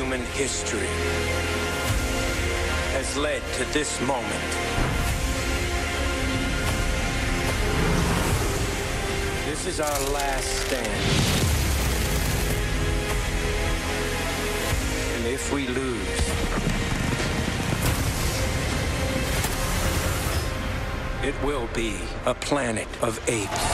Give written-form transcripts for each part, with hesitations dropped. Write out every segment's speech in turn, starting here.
human history has led to this moment. This is our last stand. And if we lose, it will be a planet of apes.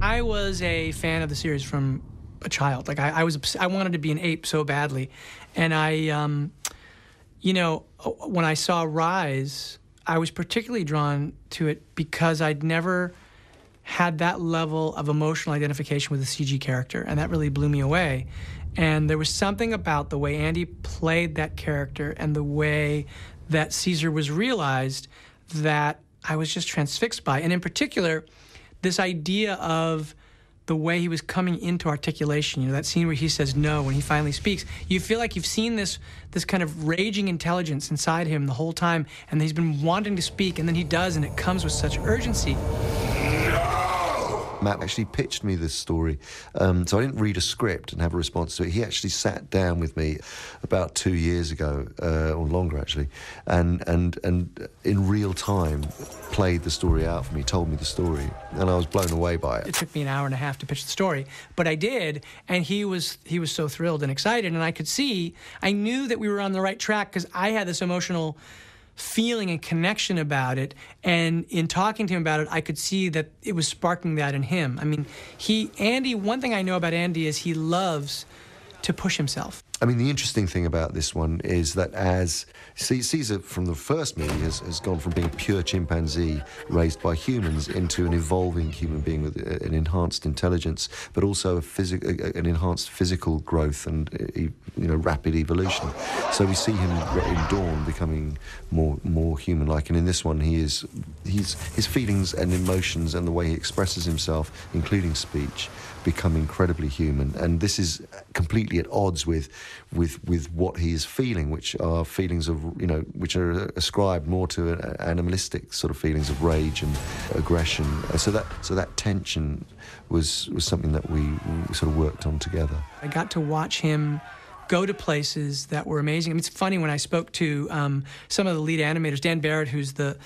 I was a fan of the series from a child. Like I wanted to be an ape so badly, and you know, when I saw Rise, I was particularly drawn to it because I'd never had that level of emotional identification with a CG character, and that really blew me away. And there was something about the way Andy played that character and the way that Caesar was realized that I was just transfixed by. And in particular, this idea of the way he was coming into articulation, you know, that scene where he says no when he finally speaks, you feel like you've seen this kind of raging intelligence inside him the whole time, and he's been wanting to speak, and then he does, and it comes with such urgency. Matt actually pitched me this story, so I didn't read a script and have a response to it. He actually sat down with me about 2 years ago, or longer actually, and in real time played the story out for me, told me the story, and I was blown away by it. It took me an hour and a half to pitch the story, but I did, and he was so thrilled and excited, and I knew that we were on the right track because I had this emotional feeling and connection about it, and in talking to him about it, I could see that it was sparking that in him. I mean, Andy, one thing I know about Andy is he loves to push himself. I mean, the interesting thing about this one is that as Caesar from the first movie has gone from being a pure chimpanzee raised by humans into an evolving human being with an enhanced intelligence, but also an enhanced physical growth and rapid evolution. So we see him in Dawn becoming more human-like, and in this one his feelings and emotions and the way he expresses himself, including speech, become incredibly human. And this is completely at odds with what he is feeling, which are feelings of, which are ascribed more to animalistic sort of feelings of rage and aggression. So that tension was something that we sort of worked on together. I got to watch him go to places that were amazing. I mean, it's funny, when I spoke to some of the lead animators, Dan Barrett, who's the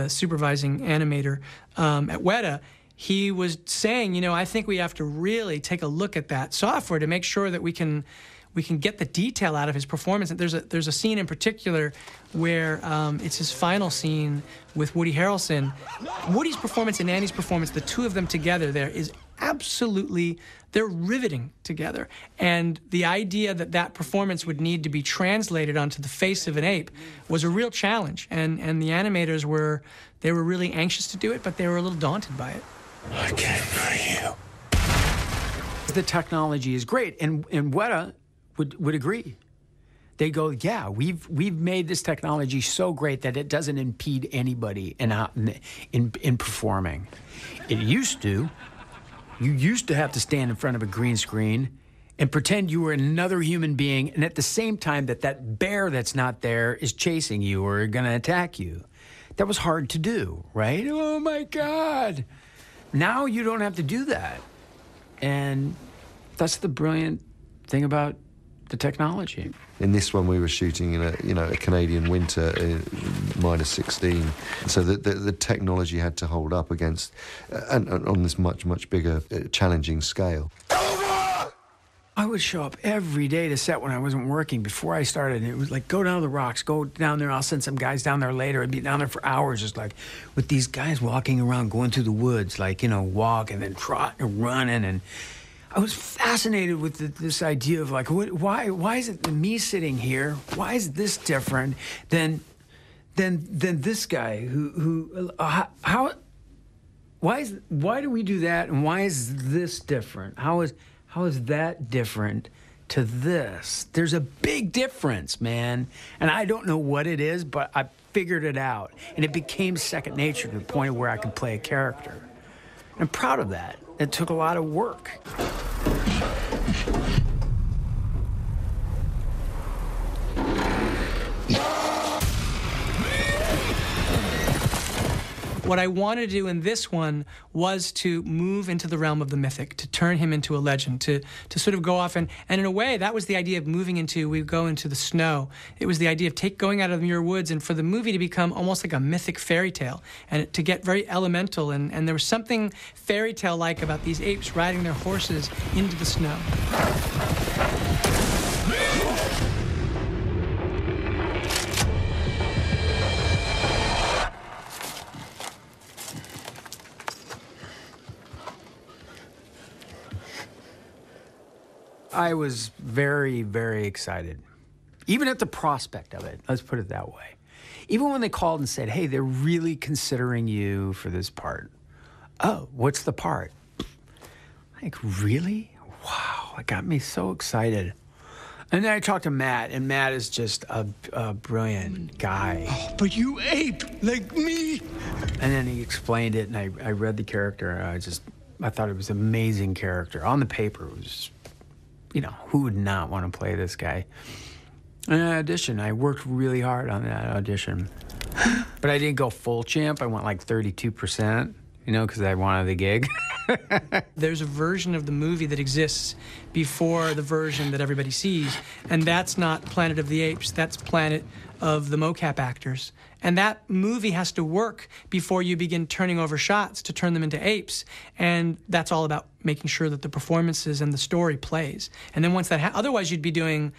supervising animator at Weta, he was saying, I think we have to really take a look at that software to make sure that we can get the detail out of his performance. And there's a scene in particular where it's his final scene with Woody Harrelson. Woody's performance and Andy's performance, the two of them together there, is absolutely, they're riveting together. And the idea that performance would need to be translated onto the face of an ape was a real challenge. And the animators were really anxious to do it, but they were a little daunted by it. I came for you. The technology is great, and Weta would agree. They go, yeah, we've made this technology so great that it doesn't impede anybody in performing. You used to have to stand in front of a green screen and pretend you were another human being, and at the same time that bear that's not there is chasing you or going to attack you. That was hard to do, right? Oh my God. Now you don't have to do that. And that's the brilliant thing about the technology. In this one, we were shooting in a Canadian winter, -16, so the technology had to hold up against and on this much bigger, challenging scale. I would show up every day to set when I wasn't working. Before I started, it was like, go down to the rocks, go down there. I'll send some guys down there later. I'd be down there for hours, just like with these guys walking around, going through the woods, like, walk and then trot and running. And I was fascinated with this idea of like, why is it me sitting here? Why is this different than this guy why do we do that? And why is this different? How is that different to this? There's a big difference, man. And I don't know what it is, but I figured it out. And it became second nature to the point where I could play a character. And I'm proud of that. It took a lot of work. What I wanted to do in this one was to move into the realm of the mythic, to turn him into a legend, to sort of go off. And in a way, that was the idea of moving into, we go into the snow. It was the idea of going out of the Muir Woods and for the movie to become almost like a mythic fairy tale and to get very elemental. And there was something fairy tale-like about these apes riding their horses into the snow. I was very, very excited, even at the prospect of it. Let's put it that way. Even when they called and said, hey, they're really considering you for this part. Oh, what's the part? Like, really? Wow, it got me so excited. And then I talked to Matt, and Matt is just a brilliant guy. Oh, but you ape, like me. And then he explained it, and I read the character, and I thought it was an amazing character. On the paper, it was, who would not want to play this guy? And I auditioned. I worked really hard on that audition. But I didn't go full champ. I went like 32%, because I wanted the gig. There's a version of the movie that exists before the version that everybody sees, and that's not Planet of the Apes, that's Planet of the mocap actors. And that movie has to work before you begin turning over shots to turn them into apes. And that's all about making sure that the performances and the story plays. And then once that, otherwise you'd be doing,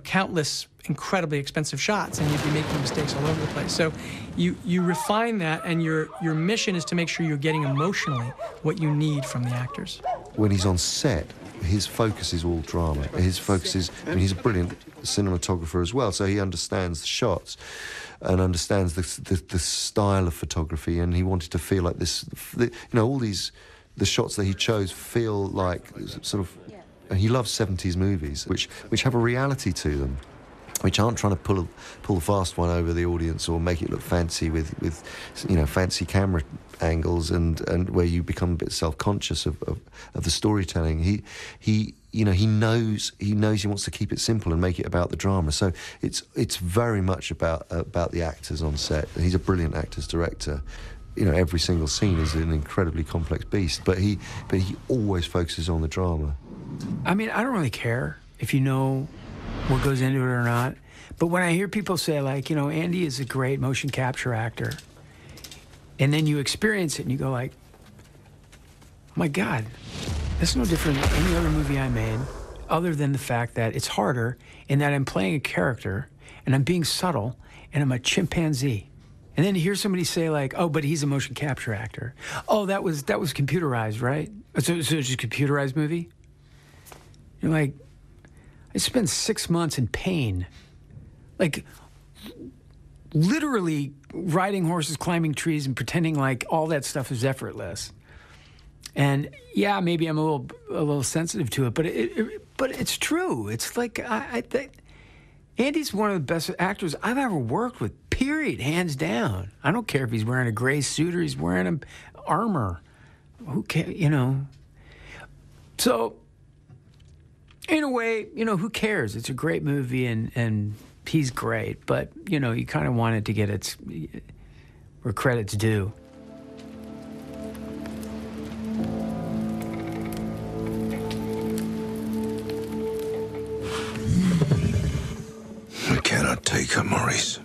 countless incredibly expensive shots and you'd be making mistakes all over the place. So you refine that, and your mission is to make sure you're getting emotionally what you need from the actors. When he's on set, his focus is all drama. His focus is, he's a brilliant cinematographer as well, so he understands the shots and understands the style of photography, and he wanted to feel like this, all the shots that he chose feel like sort of, and he loves 70s movies, which have a reality to them, which aren't trying to pull the fast one over the audience or make it look fancy with fancy camera angles and where you become a bit self-conscious of the storytelling. He knows he wants to keep it simple and make it about the drama. So it's very much about the actors on set. He's a brilliant actors director. Every single scene is an incredibly complex beast, but he always focuses on the drama. I mean, I don't really care if you know what goes into it or not. But when I hear people say, like, Andy is a great motion capture actor, and then you experience it and you go like, oh my God, that's no different than any other movie I made, other than the fact that it's harder in that I'm playing a character and I'm being subtle and I'm a chimpanzee. And then to hear somebody say like, oh, but he's a motion capture actor. Oh, that was computerized, right? So it's just a computerized movie? You're like, I spent 6 months in pain, like literally riding horses, climbing trees, and pretending like all that stuff is effortless. And yeah, maybe I'm a little sensitive to it, but it's true. It's like I think Andy's one of the best actors I've ever worked with. Period, hands down. I don't care if he's wearing a gray suit or he's wearing armor. Who cares? So. In a way, who cares? It's a great movie, and he's great. But, you kind of want it to get where credit's due. I cannot take her, Maurice.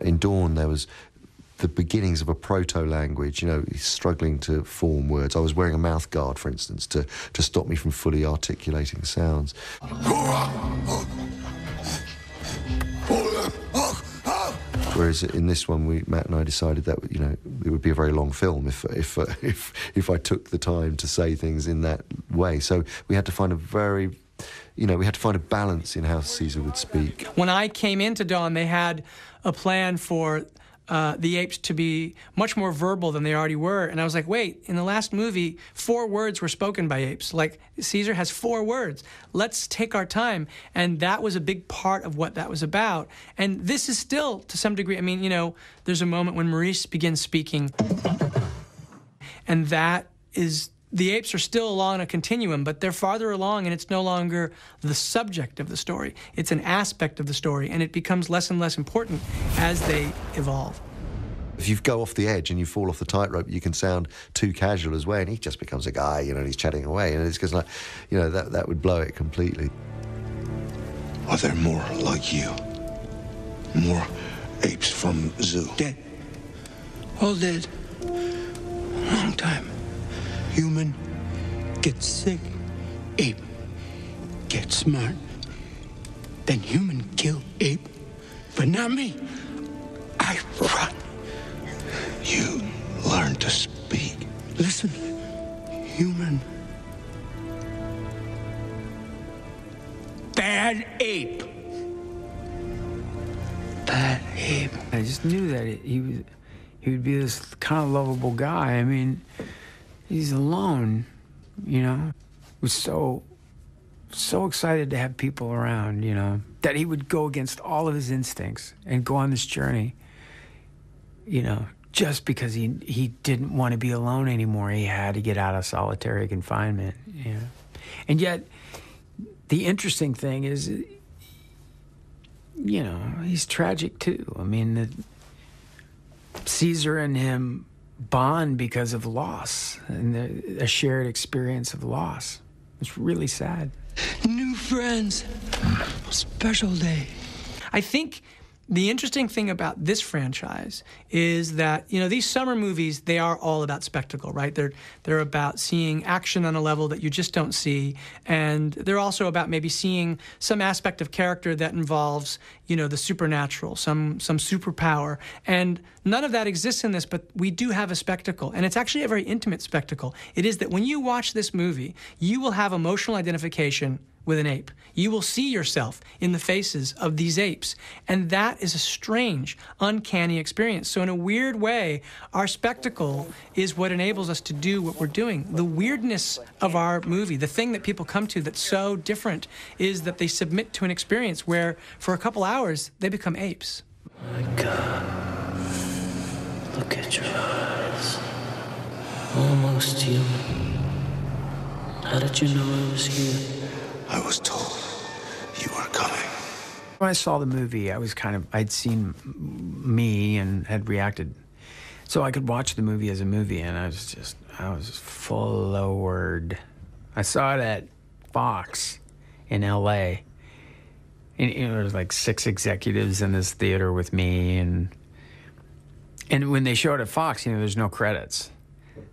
In Dawn, there was the beginnings of a proto-language, he's struggling to form words. I was wearing a mouth guard, for instance, to stop me from fully articulating sounds. Whereas in this one, Matt and I decided that, it would be a very long film if I took the time to say things in that way. So we had to find we had to find a balance in how Caesar would speak. When I came into Dawn, they had a plan for the apes to be much more verbal than they already were. And I was like, wait, in the last movie, 4 words were spoken by apes. Like, Caesar has 4 words. Let's take our time. And that was a big part of what that was about. And this is still, to some degree, I mean, you know, there's a moment when Maurice begins speaking, and that is... The apes are still along a continuum, but they're farther along, and it's no longer the subject of the story. It's an aspect of the story, and it becomes less and less important as they evolve. If you go off the edge and you fall off the tightrope, you can sound too casual as well, and he just becomes a guy, you know, and he's chatting away, and it's because, like, you know, that would blow it completely. Are there more like you? More apes from zoo? Dead. All dead. Long time. Human gets sick, ape gets smart, then human kill ape, but not me. I run. You learn to speak. Listen, human. Bad ape. Bad ape. I just knew that he would be this kind of lovable guy. I mean, he's alone, you know. He was so excited to have people around, you know, that he would go against all of his instincts and go on this journey, you know, just because he didn't want to be alone anymore. He had to get out of solitary confinement, you know. And yet, the interesting thing is, you know, he's tragic too. I mean, Caesar and him bond because of loss and a shared experience of loss. It's really sad. New friends. Special day. I think the interesting thing about this franchise is that, you know, these summer movies, they are all about spectacle, right? They're about seeing action on a level that you just don't see, and they're also about maybe seeing some aspect of character that involves, you know, the supernatural, some superpower, and none of that exists in this, but we do have a spectacle, and it's actually a very intimate spectacle. It is that when you watch this movie, you will have emotional identification with an ape. You will see yourself in the faces of these apes. And that is a strange, uncanny experience. So in a weird way, our spectacle is what enables us to do what we're doing. The weirdness of our movie, the thing that people come to that's so different, is that they submit to an experience where for a couple hours, they become apes. My God, look at your eyes. Almost human. How did you know I was here? I was told you were coming. When I saw the movie, I'd seen me and had reacted. So I could watch the movie as a movie, and I was floored. I saw it at Fox in L.A., and there was like 6 executives in this theater with me, and when they show it at Fox, you know, there's no credits.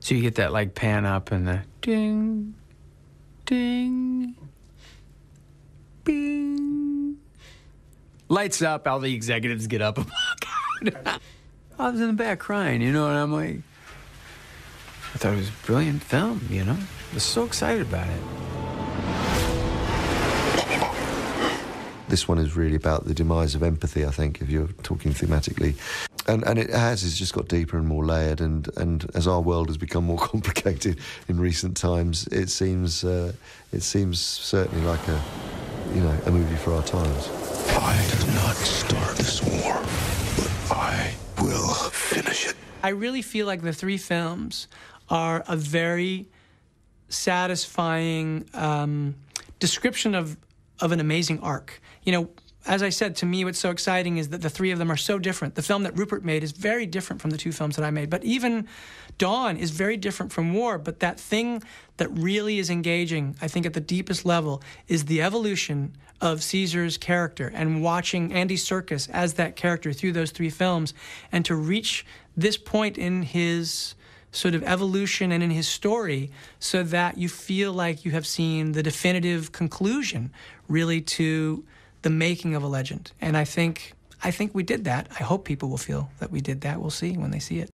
So you get that like pan up and the ding, ding, bing. Lights up, all the executives get up. I was in the back crying, you know, and I'm like, I thought it was a brilliant film, you know? I was so excited about it. This one is really about the demise of empathy, I think, if you're talking thematically. And it's just got deeper and more layered, and as our world has become more complicated in recent times, it seems certainly like a movie for our times. I did not start this war, but I will finish it. I really feel like the 3 films are a very satisfying description of an amazing arc. You know, as I said, to me what's so exciting is that the 3 of them are so different. The film that Rupert made is very different from the 2 films that I made. But even Dawn is very different from War. But that thing that really is engaging, I think at the deepest level, is the evolution of Caesar's character and watching Andy Serkis as that character through those 3 films, and to reach this point in his sort of evolution and in his story so that you feel like you have seen the definitive conclusion really to the making of a legend. And I think we did that. I hope people will feel that we did that. We'll see when they see it.